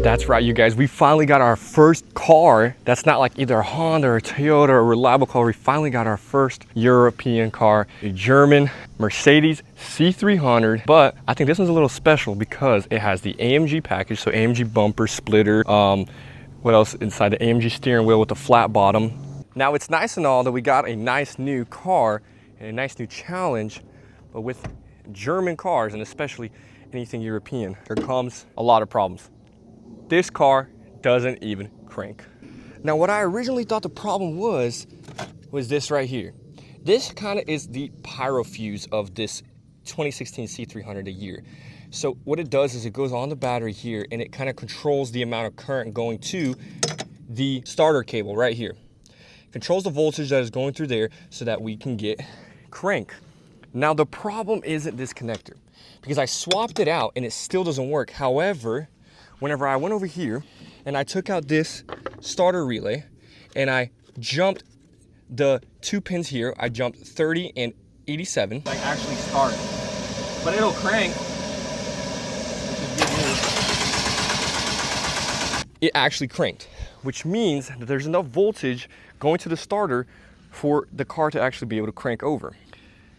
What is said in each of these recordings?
That's right, you guys. We finally got our first car that's not like either a Honda or a Toyota or a reliable car. We finally got our first European car, a German Mercedes C300. But I think this one's a little special because it has the AMG package, so AMG bumper, splitter, what else inside the AMG steering wheel with the flat bottom. Now it's nice and all that we got a nice new car and a nice new challenge, but with German cars and especially anything European, there comes a lot of problems. This car doesn't even crank. Now, what I originally thought the problem was this right here. This kind of is the pyro fuse of this 2016 C300 a year. So what it does is it goes on the battery here and it kind of controls the amount of current going to the starter cable right here. Controls the voltage that is going through there so that we can get crank. Now, the problem isn't this connector because I swapped it out and it still doesn't work. However, whenever I went over here and I took out this starter relay and I jumped the 2 pins here, I jumped 30 and 87. I actually start, but it'll crank, which is good news. It actually cranked, which means that there's enough voltage going to the starter for the car to actually be able to crank over.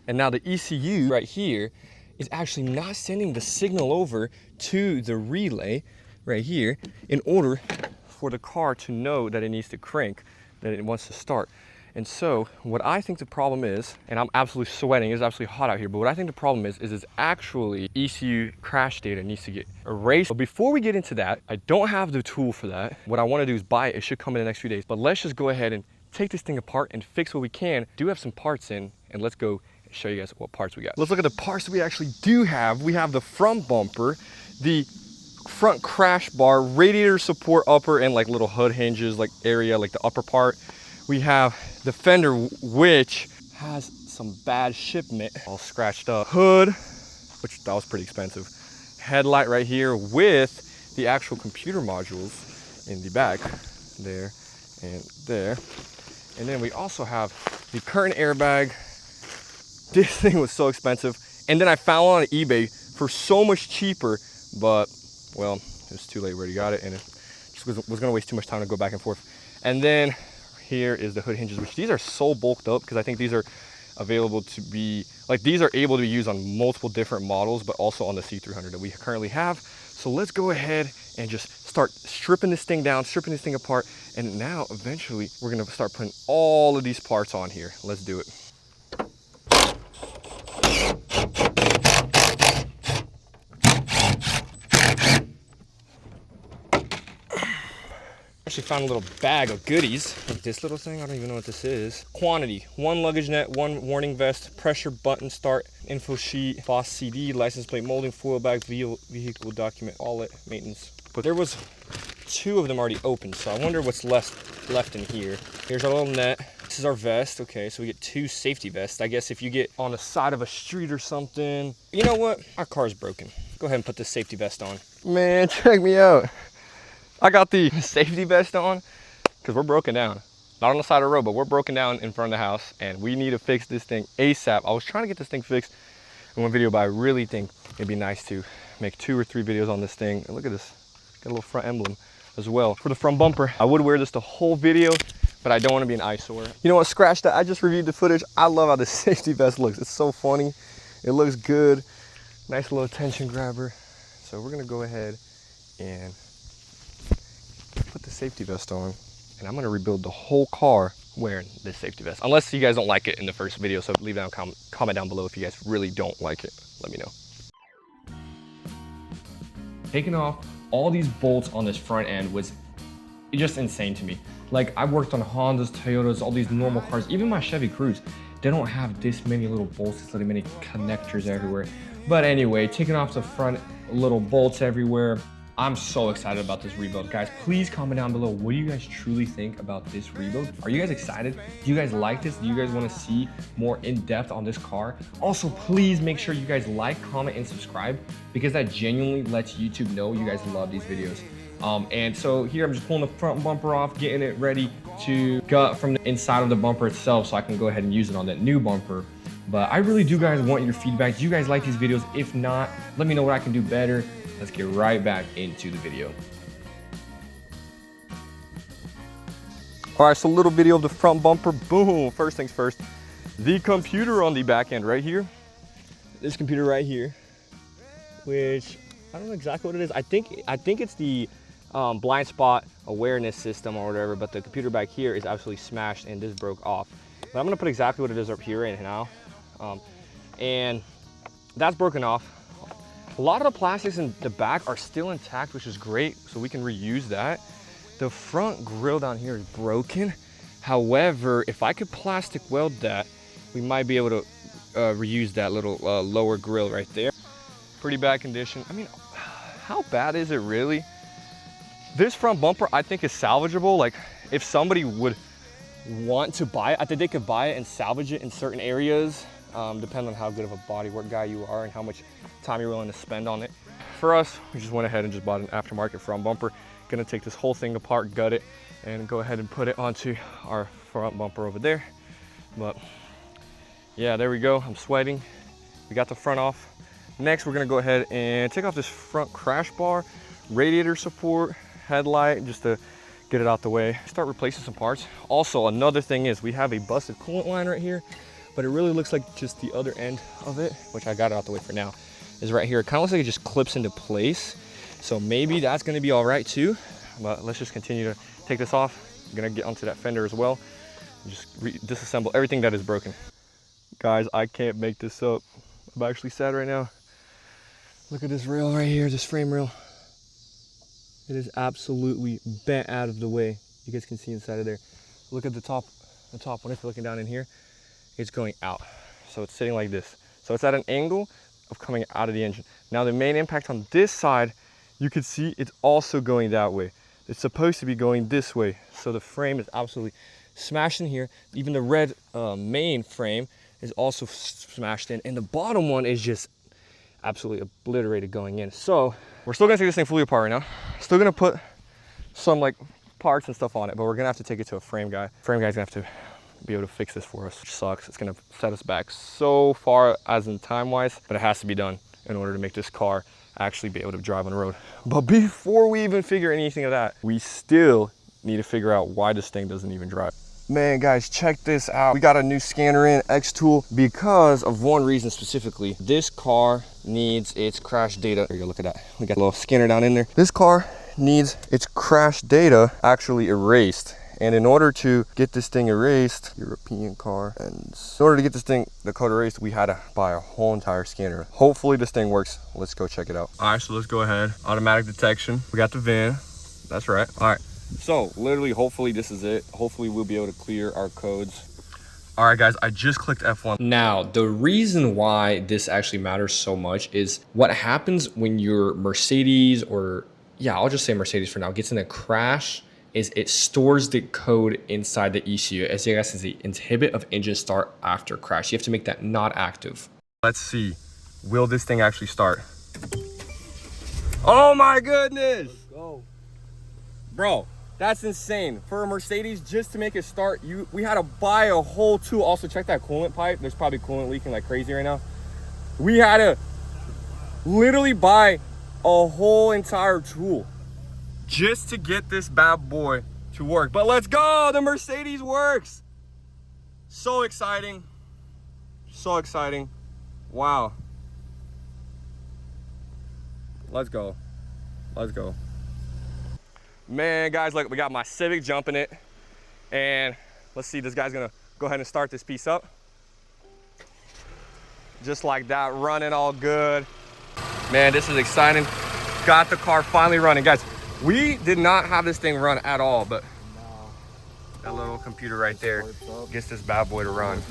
And now the ECU right here is actually not sending the signal over to the relay right here in order for the car to know that it needs to crank, that it wants to start. And so what I think the problem is, and I'm absolutely sweating, it's absolutely hot out here, but what I think the problem is actually ECU crash data needs to get erased. But before we get into that, I don't have the tool for that. What I want to do is buy it. It should come in the next few days. But let's just go ahead and take this thing apart and fix what we can. Do have some parts in, and let's go show you guys what parts we got. Let's look at the parts that we actually do have. We have the front bumper, the front crash bar, radiator support upper, and like little hood hinges like area, like the upper part. We have the fender, which has some bad shipment, all scratched up. Hood, which that was pretty expensive. Headlight right here with the actual computer modules in the back, there and there. And then we also have the curtain airbag. This thing was so expensive. And then I found one on eBay for so much cheaper, but well, it was too late. We already got it, and it just was gonna waste too much time to go back and forth. And then here is the hood hinges, which these are so bulked up because I think these are available to be, like these are able to be used on multiple different models, but also on the C300 that we currently have. So let's go ahead and just start stripping this thing down, stripping this thing apart. And now eventually we're gonna start putting all of these parts on here. Let's do it. Actually found a little bag of goodies, like this little thing. I don't even know what this is. Quantity: 1 luggage net, 1 warning vest, pressure button start, info sheet, Boss CD, license plate molding, foil bag, vehicle document, wallet, maintenance. But there was 2 of them already open, so I wonder what's left in here. Here's our little net. This is our vest. Okay, so we get 2 safety vests. I guess if you get on the side of a street or something. You know what? Our car's broken. Go ahead and put this safety vest on. Man, check me out. I got the safety vest on because we're broken down. Not on the side of the road, but we're broken down in front of the house and we need to fix this thing ASAP. I was trying to get this thing fixed in one video, but I really think it'd be nice to make 2 or 3 videos on this thing. And look at this, got a little front emblem as well. For the front bumper, I would wear this the whole video, but I don't want to be an eyesore. You know what, scratch that. I just reviewed the footage. I love how the safety vest looks. It's so funny. It looks good. Nice little tension grabber. So we're gonna go ahead and put the safety vest on, and I'm gonna rebuild the whole car wearing this safety vest. Unless you guys don't like it in the first video, so leave down comment down below if you guys really don't like it. Let me know. Taking off all these bolts on this front end was just insane to me. Like, I've worked on Hondas, Toyotas, all these normal cars, even my Chevy Cruze. They don't have this many little bolts, this many connectors everywhere. But anyway, taking off the front little bolts everywhere. I'm so excited about this rebuild. Guys, please comment down below. What do you guys truly think about this rebuild? Are you guys excited? Do you guys like this? Do you guys want to see more in-depth on this car? Also, please make sure you guys like, comment, and subscribe because that genuinely lets YouTube know you guys love these videos. And so here I'm just pulling the front bumper off, getting it ready to gut from the inside of the bumper itself so I can go ahead and use it on that new bumper. But I really do guys want your feedback. Do you guys like these videos? If not, let me know what I can do better. Let's get right back into the video. All right, so a little video of the front bumper. Boom, first things first. The computer on the back end right here. This computer right here, which I don't know exactly what it is. I think it's the blind spot awareness system or whatever, but the computer back here is absolutely smashed and this broke off. But I'm gonna put exactly what it is up here right now. And that's broken off. A lot of the plastics in the back are still intact, which is great, so we can reuse that. The front grille down here is broken. However, if I could plastic weld that, we might be able to reuse that little lower grille right there. Pretty bad condition. I mean, how bad is it really? This front bumper I think is salvageable. Like if somebody would want to buy it, I think they could buy it and salvage it in certain areas, depending on how good of a bodywork guy you are and how much time you're willing to spend on it. For us, we just went ahead and just bought an aftermarket front bumper. Gonna take this whole thing apart, gut it, and go ahead and put it onto our front bumper over there. But yeah, there we go. I'm sweating. We got the front off. Next, we're gonna go ahead and take off this front crash bar, radiator support, headlight, just to get it out the way. Start replacing some parts. Also, another thing is we have a busted coolant line right here, but it really looks like just the other end of it, which I got it out the way for now, is right here. It kind of looks like it just clips into place. So maybe that's gonna be all right too, but let's just continue to take this off. I'm gonna get onto that fender as well. Just disassemble everything that is broken. Guys, I can't make this up. I'm actually sad right now. Look at this rail right here, this frame rail. It is absolutely bent out of the way. You guys can see inside of there. Look at the top one. If you're looking down in here, it's going out. So it's sitting like this. So it's at an angle of coming out of the engine. Now the main impact on this side, you can see it's also going that way. It's supposed to be going this way. So the frame is absolutely smashed in here. Even the red main frame is also smashed in. And the bottom one is just absolutely obliterated going in. So we're still gonna take this thing fully apart right now. Still gonna put some like parts and stuff on it, but we're gonna have to take it to a frame guy. Frame guy's gonna have to be able to fix this for us, which sucks. It's gonna set us back so far as in time wise, but it has to be done in order to make this car actually be able to drive on the road. But before we even figure anything of that, we still need to figure out why this thing doesn't even drive. Man, guys, check this out. We got a new scanner in, X-Tool, because of one reason specifically. This car needs its crash data. Here you go, look at that. We got a little scanner down in there. This car needs its crash data actually erased. And in order to get this thing erased, European car, and in order to get this thing, the code erased, we had to buy a whole entire scanner. Hopefully this thing works. Let's go check it out. All right, so let's go ahead. Automatic detection. We got the VIN. That's right. All right. So literally, hopefully this is it. Hopefully we'll be able to clear our codes. All right, guys, I just clicked F1. Now, the reason why this actually matters so much is what happens when your Mercedes, or yeah, I'll just say Mercedes for now, gets in a crash, is it stores the code inside the ECU. As you guys can see, inhibit of engine start after crash. You have to make that not active. Let's see. Will this thing actually start? Oh my goodness. Let's go. Bro, that's insane. For a Mercedes, just to make it start, we had to buy a whole tool. Also, check that coolant pipe. There's probably coolant leaking like crazy right now. We had to literally buy a whole entire tool just to get this bad boy to work. But let's go, the Mercedes works. So exciting. So exciting. Wow. Let's go. Let's go. Man, guys, look, we got my Civic jumping it. And let's see, this guy's gonna go ahead and start this piece up. Just like that, running all good. Man, this is exciting. Got the car finally running. Guys, we did not have this thing run at all, but that little computer right there gets this bad boy to run.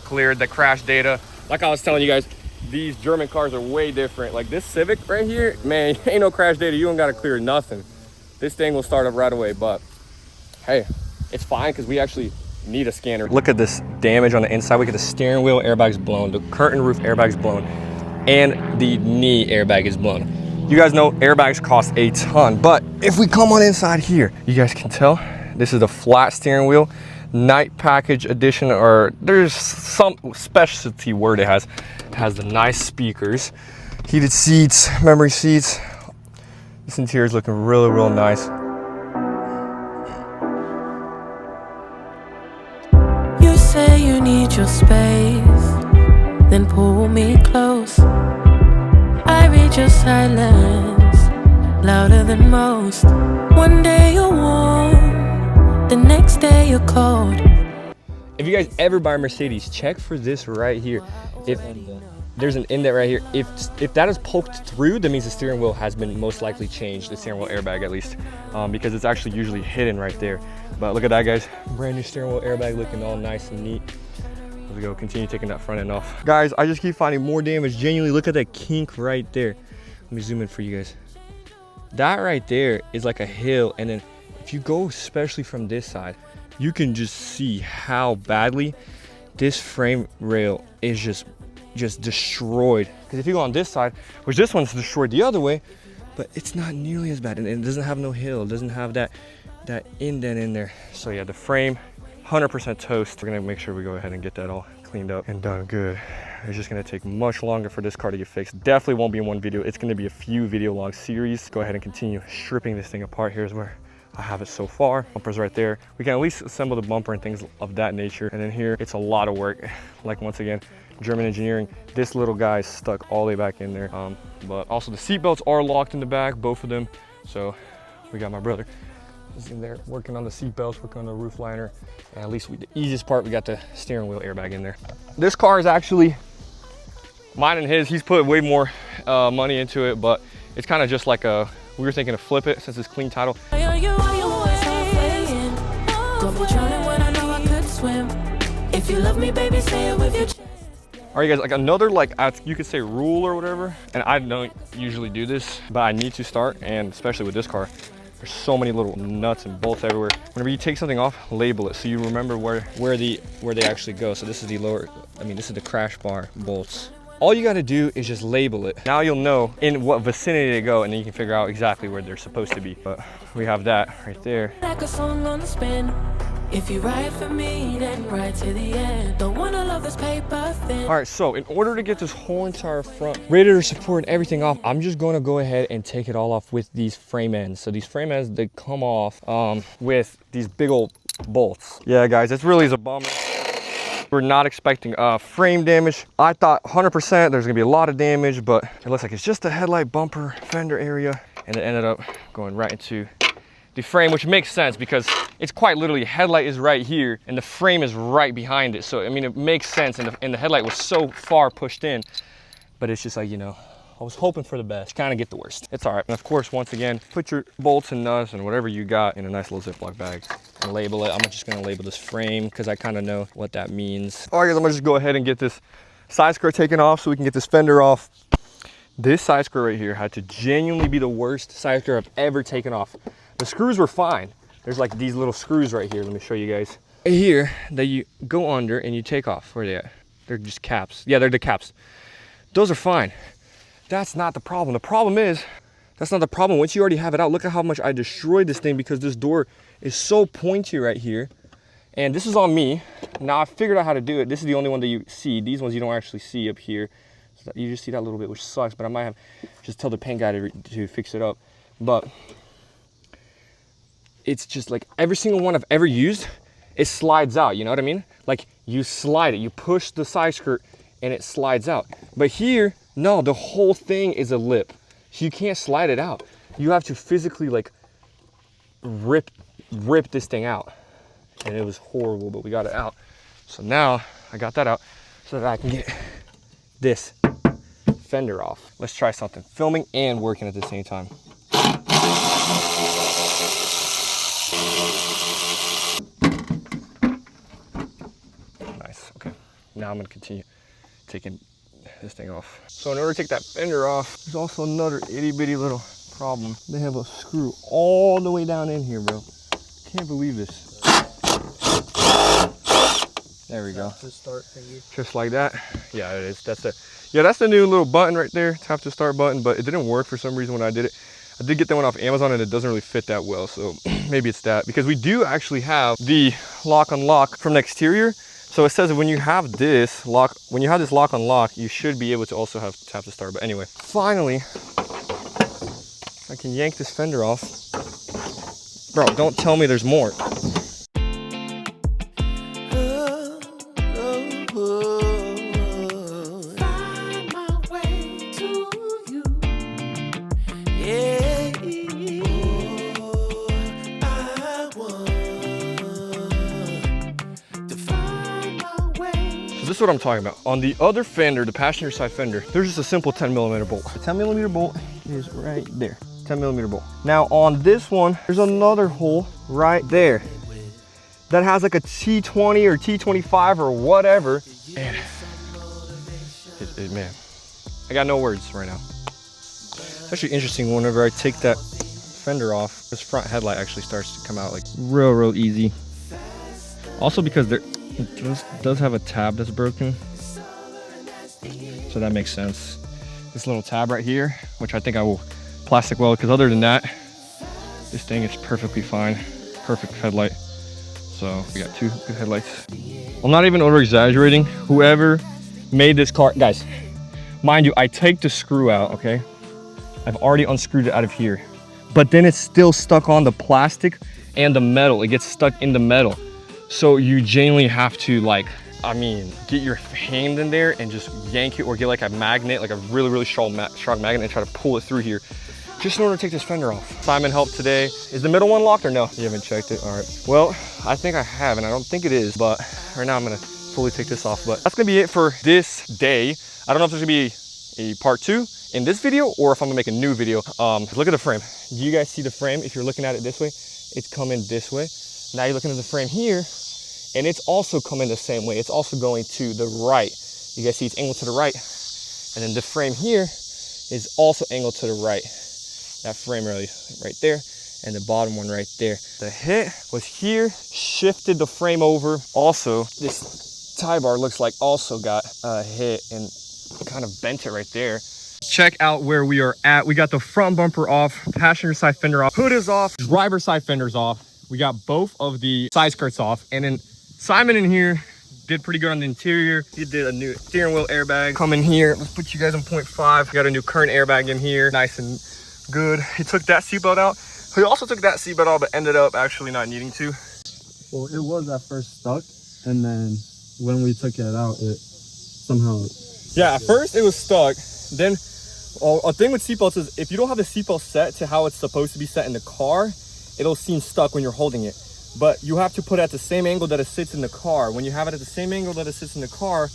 Cleared the crash data. Like I was telling you guys, these German cars are way different. Like this Civic right here, man, ain't no crash data. You don't gotta clear nothing. This thing will start up right away, but hey, it's fine because we actually need a scanner. Look at this damage on the inside. We get the steering wheel airbag's blown, the curtain roof airbag's blown, and the knee airbag is blown. You guys know airbags cost a ton, but if we come on inside here, you guys can tell this is the flat steering wheel, night package edition, or there's some specialty word it has. It has the nice speakers, heated seats, memory seats. This interior is looking really, real nice. your space, then pull me close. I read your silence, louder than most. One day you're warm, the next day you're cold. If you guys ever buy a Mercedes, check for this right here. If there's an indent right here, if that is poked through, that means the steering wheel has been most likely changed, the steering wheel airbag at least, because it's actually usually hidden right there. But look at that, guys, brand new steering wheel airbag looking all nice and neat. Let's go, continue taking that front end off. Guys, I just keep finding more damage. Genuinely, look at that kink right there. Let me zoom in for you guys. That right there is like a hill, and then if you go especially from this side, you can just see how badly this frame rail is just destroyed. Because if you go on this side, which this one's destroyed the other way, but it's not nearly as bad, and it doesn't have no hill, it doesn't have that indent in there. So yeah, the frame 100% toast. We're gonna make sure we go ahead and get that all cleaned up and done good. It's just gonna take much longer for this car to get fixed. Definitely won't be in one video. It's gonna be a few video long series. Go ahead and continue stripping this thing apart. Here's where I have it so far. Bumper's right there. We can at least assemble the bumper and things of that nature. And then here, it's a lot of work. Like, once again, German engineering. This little guy is stuck all the way back in there. But also the seat belts are locked in the back, both of them. So we got my brother is in there working on the seat belts, working on the roof liner. And at least the easiest part, we got the steering wheel airbag in there. This car is actually mine and his. He's put way more money into it, but it's kind of just like a, we were thinking to flip it since it's clean title. If you love me, baby, say it with your chest. All right, guys, like another, like, you could say rule or whatever, and I don't usually do this, but I need to start, and especially with this car, there's so many little nuts and bolts everywhere. Whenever you take something off, label it so you remember where they actually go. So this is the this is the crash bar bolts. All you gotta do is just label it. Now you'll know in what vicinity they go, and then you can figure out exactly where they're supposed to be. But we have that right there. Like a song on the spin. If you ride for me, then ride to the end. Don't wanna love this paper thin. All right, so in order to get this whole entire front radiator support and everything off, I'm just gonna go ahead and take it all off with these frame ends. So these frame ends, they come off with these big old bolts. Yeah, guys, it really is a bummer. We're not expecting frame damage. I thought 100% there's gonna be a lot of damage, but it looks like it's just the headlight bumper fender area, and it ended up going right into the frame, which makes sense because it's quite literally, headlight is right here and the frame is right behind it. So I mean, it makes sense, and the headlight was so far pushed in, but it's just like, you know, I was hoping for the best, kind of get the worst. It's all right. And of course, once again, put your bolts and nuts and whatever you got in a nice little Ziploc bag and label it. I'm just gonna label this frame because I kind of know what that means. All right, guys, I'm gonna just go ahead and get this side skirt taken off so we can get this fender off. This side skirt right here had to genuinely be the worst side skirt I've ever taken off. The screws were fine. There's like these little screws right here. Let me show you guys. Right here that you go under and you take off. Where are they at? They're just caps. Yeah, they're the caps. Those are fine. That's not the problem. The problem is, that's not the problem. Once you already have it out, look at how much I destroyed this thing because this door is so pointy right here. And this is on me. Now I figured out how to do it. This is the only one that you see. These ones you don't actually see up here. So you just see that little bit, which sucks, but I might have just tell the paint guy to fix it up. But it's just like every single one I've ever used, it slides out, you know what I mean? Like you slide it, you push the side skirt and it slides out. But here, no, the whole thing is a lip. So you can't slide it out. You have to physically like rip this thing out. And it was horrible, but we got it out. So now I got that out so that I can get this fender off. Let's try something. Filming and working at the same time. Nice, okay. Now I'm gonna continue taking this thing off. So in order to take that fender off, there's also another itty bitty little problem. They have a screw all the way down in here, bro. Can't believe this. There we go. Just like that. Yeah, it is. That's the new little button right there. Tap to start button, but it didn't work for some reason when I did it. I did get that one off Amazon and it doesn't really fit that well, so maybe it's that. Because we do actually have the lock unlock from the exterior. So it says when you have this lock unlock, you should be able to also have tap to start. But anyway, finally, I can yank this fender off. Bro, don't tell me there's more. this is what I'm talking about. On the other fender, the passenger side fender, there's just a simple 10mm bolt. The 10mm bolt is right there. 10mm bolt. Now on this one, there's another hole right there that has like a T20 or T25 or whatever. And man, I got no words right now. It's actually interesting whenever I take that fender off, this front headlight actually starts to come out like real easy. Also because it does have a tab that's broken, so that makes sense. This little tab right here, which I think I will plastic weld, because other than that, this thing is perfectly fine. Perfect headlight. So we got 2 good headlights. I'm not even over exaggerating. Whoever made this car, guys, mind you, I take the screw out, okay? I've already unscrewed it out of here, but then it's still stuck on the plastic and the metal. It gets stuck in the metal. So you genuinely have to, like, I mean, get your hand in there and just yank it, or get like a magnet, like a really strong magnet, and try to pull it through here, just in order to take this fender off. Simon helped today. Is the middle one locked or no? You haven't checked it, all right. Well, I think I have, and I don't think it is, but right now I'm gonna fully take this off. But that's gonna be it for this day. I don't know if there's gonna be a part 2 in this video, or if I'm gonna make a new video. Look at the frame. You guys see the frame? If you're looking at it this way, it's coming this way. Now you're looking at the frame here, and it's also coming the same way. It's also going to the right. You guys see it's angled to the right. And then the frame here is also angled to the right. That frame really right there, and the bottom one right there. The hit was here, shifted the frame over. Also, this tie bar looks like also got a hit and kind of bent it right there. Check out where we are at. We got the front bumper off, passenger side fender off, hood is off, driver side fender's off. We got both of the side skirts off, and then Simon in here did pretty good on the interior. He did a new steering wheel airbag. Come in here, let's put you guys on 0.5. Got a new current airbag in here, nice and good. He took that seatbelt out. He also took that seatbelt out, but ended up actually not needing to. Well, it was at first stuck, and then when we took it out, it somehow... Yeah, at first it was stuck. Then a thing with seatbelts is if you don't have the seatbelt set to how it's supposed to be set in the car, it'll seem stuck when you're holding it. But you have to put it at the same angle that it sits in the car. When you have it at the same angle that it sits in the car,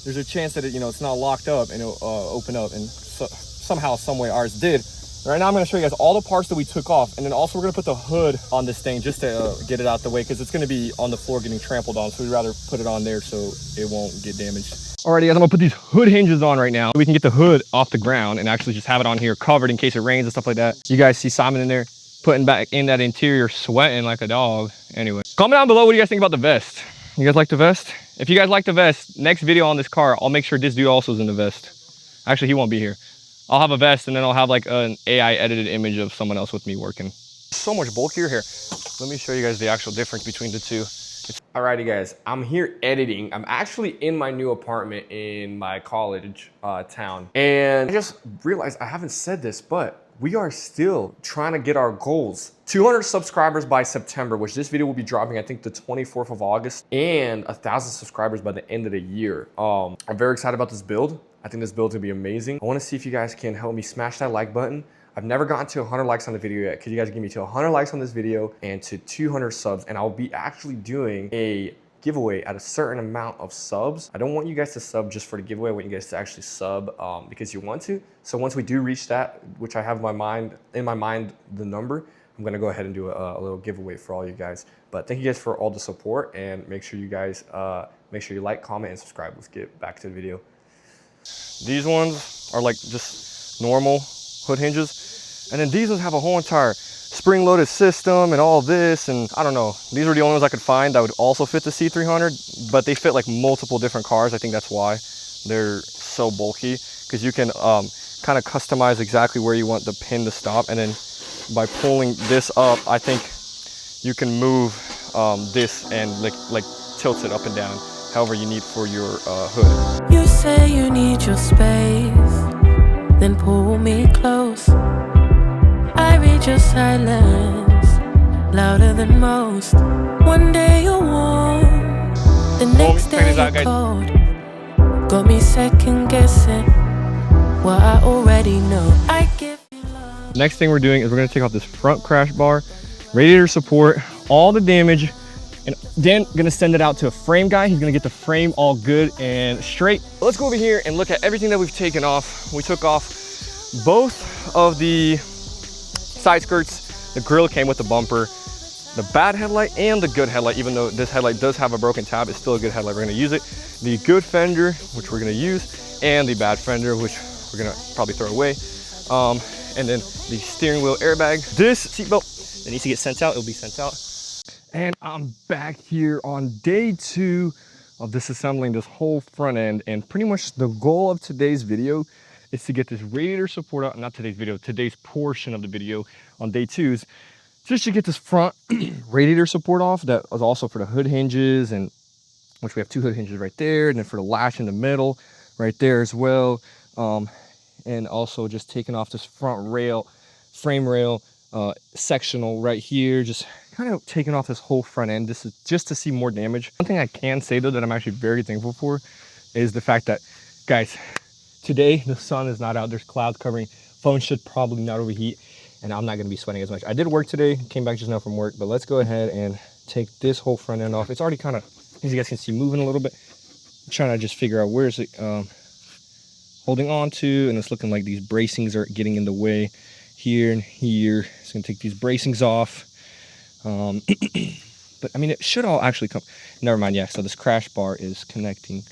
there's a chance that it's not locked up, and it'll open up. And so, somehow, some way ours did. Right now I'm going to show you guys all the parts that we took off, and then also we're going to put the hood on this thing just to get it out the way, because it's going to be on the floor getting trampled on, so we'd rather put it on there so it won't get damaged. Alrighty guys, I'm going to put these hood hinges on right now. We can get the hood off the ground and actually just have it on here covered in case it rains and stuff like that. You guys see Simon in there putting back in that interior, sweating like a dog. Anyway, comment down below what do you guys think about the vest. You guys like the vest? If you guys like the vest, next video on this car, I'll make sure this dude also is in the vest. Actually, he won't be here. I'll have a vest, and then I'll have like an AI edited image of someone else with me working. So much bulkier here. Let me show you guys the actual difference between the two. Alrighty guys, I'm here editing. I'm actually in my new apartment in my college town. And I just realized I haven't said this, but we are still trying to get our goals. 200 subscribers by September, which this video will be dropping, I think, the 24th of August, and 1,000 subscribers by the end of the year. I'm very excited about this build. I think this build is gonna be amazing. I wanna see if you guys can help me smash that like button. I've never gotten to 100 likes on the video yet. Could you guys give me to 100 likes on this video and to 200 subs? And I'll be actually doing a giveaway at a certain amount of subs. I don't want you guys to sub just for the giveaway. I want you guys to actually sub because you want to. So once we do reach that, which I have in my mind the number, I'm gonna go ahead and do a little giveaway for all you guys. But thank you guys for all the support, and make sure you guys, make sure you like, comment, and subscribe. Let's get back to the video. These ones are like just normal hood hinges, and then these ones have a whole entire spring-loaded system and all this, and I don't know. These are the only ones I could find that would also fit the C300, but they fit like multiple different cars. I think that's why they're so bulky, because you can kind of customize exactly where you want the pin to stop, and then by pulling this up, I think you can move this and like tilt it up and down however you need for your hood. You say you need your space, then pull me close. I read your silence, louder than most. One day you're warm, the next day you're cold. Got me second guessing what I already know. I give you love. Next thing we're doing is we're gonna take off this front crash bar, radiator support, all the damage And then gonna send it out to a frame guy. He's gonna get the frame all good and straight. Let's go over here and look at everything that we've taken off. We took off both of the side skirts. The grill came with the bumper. The bad headlight and the good headlight, even though this headlight does have a broken tab, it's still a good headlight. We're gonna use it. The good fender, which we're gonna use, and the bad fender, which we're gonna probably throw away. And then the steering wheel airbag. This seatbelt that needs to get sent out, it'll be sent out. And I'm back here on day 2 of disassembling this whole front end. And pretty much the goal of today's video is to get this radiator support out, not today's video, today's portion of the video on day 2's, just to get this front radiator support off. That was also for the hood hinges, and which we have 2 hood hinges right there, and then for the latch in the middle right there as well. And also just taking off this front rail, frame rail, sectional right here, just kind of taking off this whole front end. This is just to see more damage. One thing I can say though that I'm actually very thankful for is the fact that, guys, today the sun is not out, there's clouds covering, phone should probably not overheat, and I'm not gonna be sweating as much. I did work today, came back just now from work, but let's go ahead and take this whole front end off. It's already kind of, as you guys can see, moving a little bit. I'm trying to just figure out where is it holding on to, and it's looking like these bracings are getting in the way here and here. It's gonna take these bracings off. But I mean, it should all actually come, never mind, yeah, so this crash bar is connecting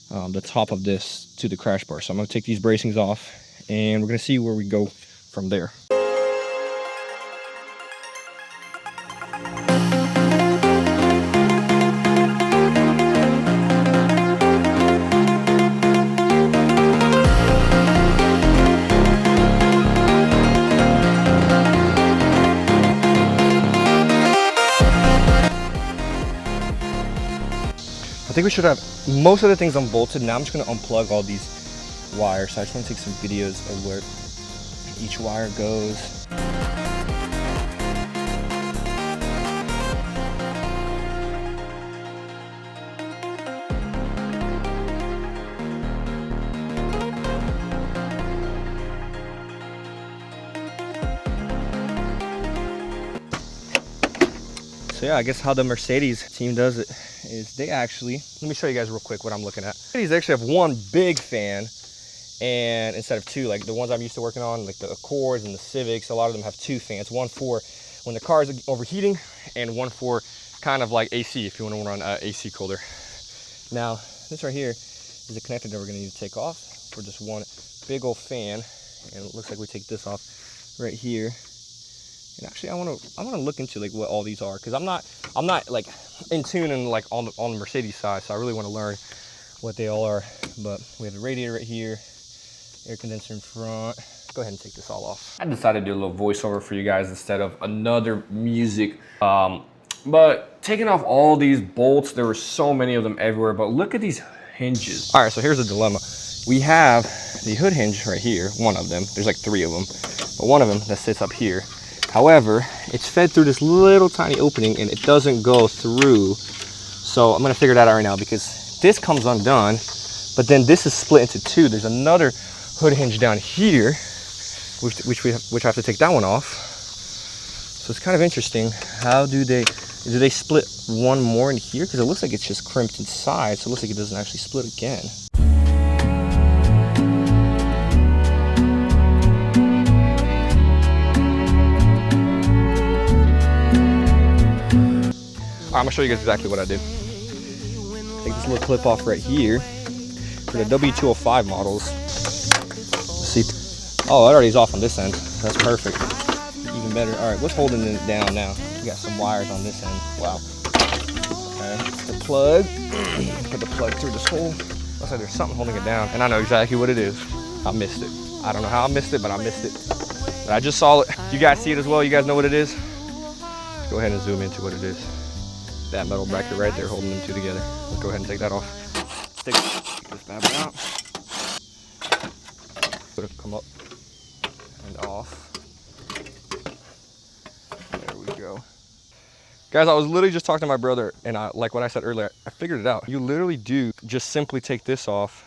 the top of this to the crash bar. So I'm gonna take these bracings off, and we're gonna see where we go from there. I think we should have most of the things unbolted. Now I'm just going to unplug all these wires. So I just want to take some videos of where each wire goes. So yeah, I guess how the Mercedes team does it is they actually, let me show you guys real quick what I'm looking at. These actually have one big fan, and instead of 2, like the ones I'm used to working on, like the Accords and the Civics, a lot of them have 2 fans. One for when the car is overheating, and one for kind of like AC, if you want to run AC cooler. Now, this right here is a connector that we're gonna need to take off for just one big old fan. And it looks like we take this off right here. And actually, I want to look into like what all these are, because I'm not like in tune and like on the Mercedes side, so I really want to learn what they all are. But we have the radiator right here, air condenser in front. Go ahead and take this all off. I decided to do a little voiceover for you guys instead of another music. But taking off all these bolts, there were so many of them everywhere. But look at these hinges. All right, so here's the dilemma. We have the hood hinge right here, one of them. There's like 3 of them, but one of them that sits up here. However, it's fed through this little tiny opening and it doesn't go through. So I'm gonna figure that out right now, because this comes undone, but then this is split into 2. There's another hood hinge down here, which I have to take that one off. So it's kind of interesting. How do they split one more in here? Because it looks like it's just crimped inside, so it looks like it doesn't actually split again. I'm gonna show you guys exactly what I did. Take this little clip off right here for the W205 models. See, oh, it already is off on this end. That's perfect. Even better. All right, what's holding it down now? We got some wires on this end. Wow. Okay, the plug. Put the plug through this hole. Looks like there's something holding it down, and I know exactly what it is. I missed it. I don't know how I missed it, but I missed it. But I just saw it. You guys see it as well? You guys know what it is? Let's go ahead and zoom into what it is. That metal bracket right there holding them 2 together. Let's go ahead and take that off. Take this bad boy out. Put it come up and off. There we go. Guys, I was literally just talking to my brother, and like what I said earlier, I figured it out. You literally do just simply take this off,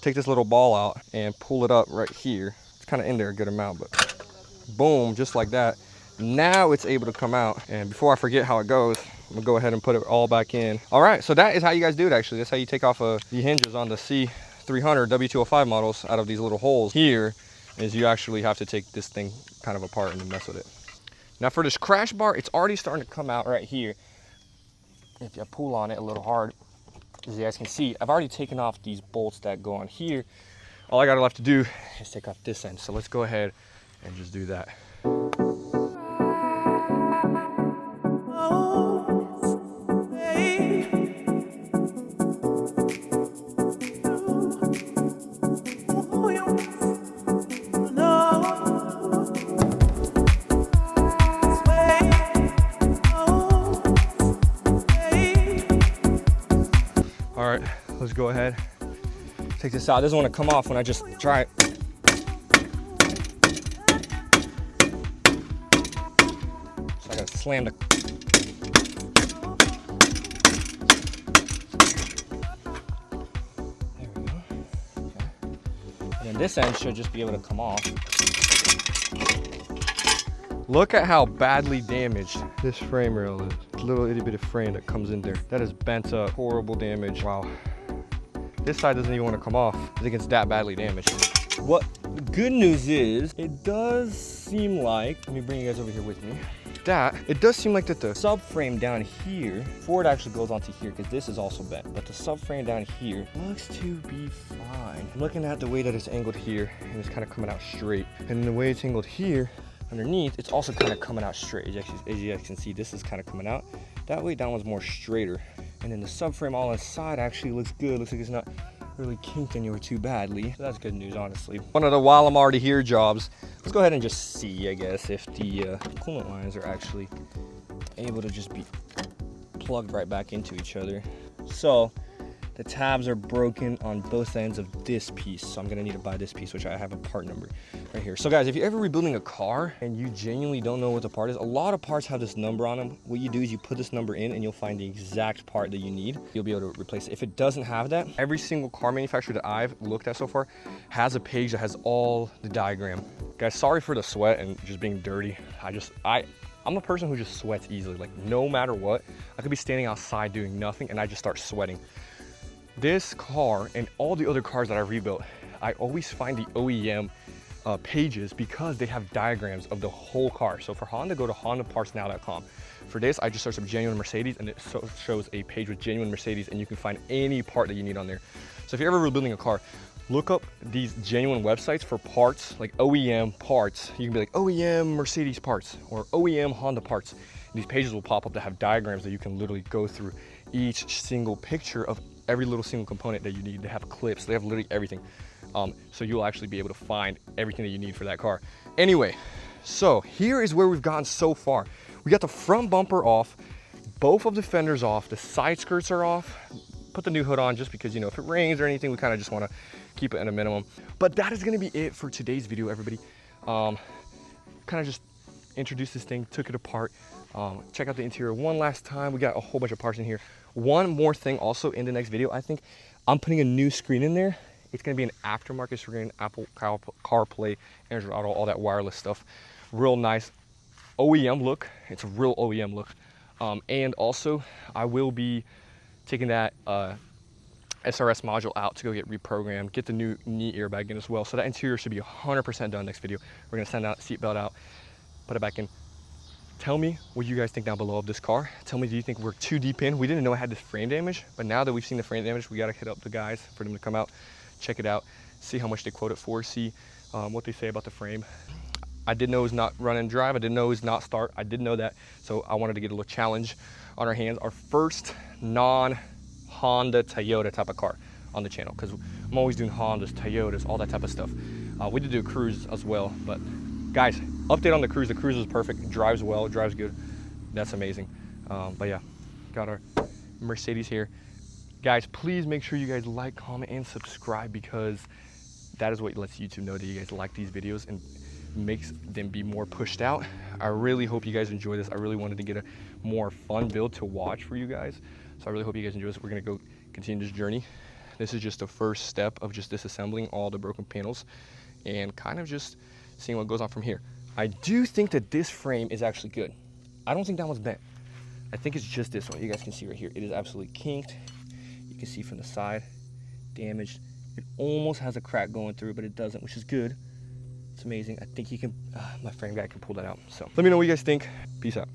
take this little ball out, and pull it up right here. It's kind of in there a good amount, but boom, just like that. Now it's able to come out. And before I forget how it goes, I'm gonna go ahead and put it all back in. All right, so that is how you guys do it actually. That's how you take off the hinges on the C300 W205 models out of these little holes. Here is you actually have to take this thing kind of apart and mess with it. Now for this crash bar, it's already starting to come out right here. If you pull on it a little hard, as you guys can see, I've already taken off these bolts that go on here. All I got left to do is take off this end. So let's go ahead and just do that. All right, let's go ahead. Take this out. It doesn't want to come off when I just try it. So I gotta slam the. There we go. Okay. And then this end should just be able to come off. Look at how badly damaged this frame rail is. Little itty bitty frame that comes in there. That is bent up, horrible damage. Wow. This side doesn't even want to come off. I think it's that badly damaged. What the good news is, it does seem like, let me bring you guys over here with me. It does seem like that the subframe down here, before it actually goes onto here, because this is also bent, but the subframe down here looks to be fine. I'm looking at the way that it's angled here, and it's kind of coming out straight. And the way it's angled here, underneath, it's also kind of coming out straight. As you guys can see, this is kind of coming out. That way, that one's more straighter. And then the subframe all inside actually looks good. Looks like it's not really kinked anywhere too badly. So that's good news, honestly. One of the while I'm already here jobs. Let's go ahead and just see, I guess, if the coolant lines are actually able to just be plugged right back into each other. So the tabs are broken on both ends of this piece. So I'm gonna need to buy this piece, which I have a part number right here. So guys, if you're ever rebuilding a car and you genuinely don't know what the part is, a lot of parts have this number on them. What you do is you put this number in and you'll find the exact part that you need. You'll be able to replace it. If it doesn't have that, every single car manufacturer that I've looked at so far has a page that has all the diagram. Guys, sorry for the sweat and just being dirty. I'm a person who just sweats easily. Like no matter what, I could be standing outside doing nothing and I just start sweating. This car and all the other cars that I rebuilt, I always find the OEM pages because they have diagrams of the whole car. So for Honda, go to hondapartsnow.com. For this, I just searched up genuine Mercedes and it shows a page with genuine Mercedes and you can find any part that you need on there. So if you're ever rebuilding a car, look up these genuine websites for parts, like OEM parts. You can be like OEM Mercedes parts or OEM Honda parts. And these pages will pop up that have diagrams that you can literally go through each single picture of every little single component that you need. They have clips, they have literally everything. So you'll actually be able to find everything that you need for that car. Anyway, so here is where we've gotten so far. We got the front bumper off, both of the fenders off, the side skirts are off. Put the new hood on just because, you know, if it rains or anything, we kind of just want to keep it at a minimum. But that is going to be it for today's video, everybody. Kind of just introduced this thing, took it apart. Check out the interior one last time. We got a whole bunch of parts in here. One more thing also in the next video, I think I'm putting a new screen in there. It's gonna be an aftermarket screen, Apple CarPlay, Android Auto, all that wireless stuff. Real nice OEM look. It's a real OEM look. And also I will be taking that SRS module out to go get reprogrammed, get the new knee airbag in as well. So that interior should be 100% done next video. We're gonna send that seatbelt out, put it back in. Tell me what you guys think down below of this car. Tell me, do you think we're too deep in? We didn't know it had this frame damage, but now that we've seen the frame damage, we gotta hit up the guys for them to come out, check it out, see how much they quote it for, see what they say about the frame. I didn't know it was not run and drive. I didn't know it was not start. I didn't know that. So I wanted to get a little challenge on our hands. Our first non-Honda Toyota type of car on the channel, because I'm always doing Hondas, Toyotas, all that type of stuff. We did do a Cruise as well, but guys, update on the Cruise. The Cruise is perfect. It drives well, it drives good. That's amazing. But yeah, got our Mercedes here. Guys, please make sure you guys like, comment, and subscribe, because that is what lets YouTube know that you guys like these videos and makes them be more pushed out. I really hope you guys enjoy this. I really wanted to get a more fun build to watch for you guys. So I really hope you guys enjoy this. We're gonna go continue this journey. This is just the first step of just disassembling all the broken panels and kind of just seeing what goes on from here. I do think that this frame is actually good. I don't think that one's bent. I think it's just this one. You guys can see right here. It is absolutely kinked. You can see from the side, damaged. It almost has a crack going through, but it doesn't, which is good. It's amazing. I think you can, my frame guy can pull that out. So let me know what you guys think. Peace out.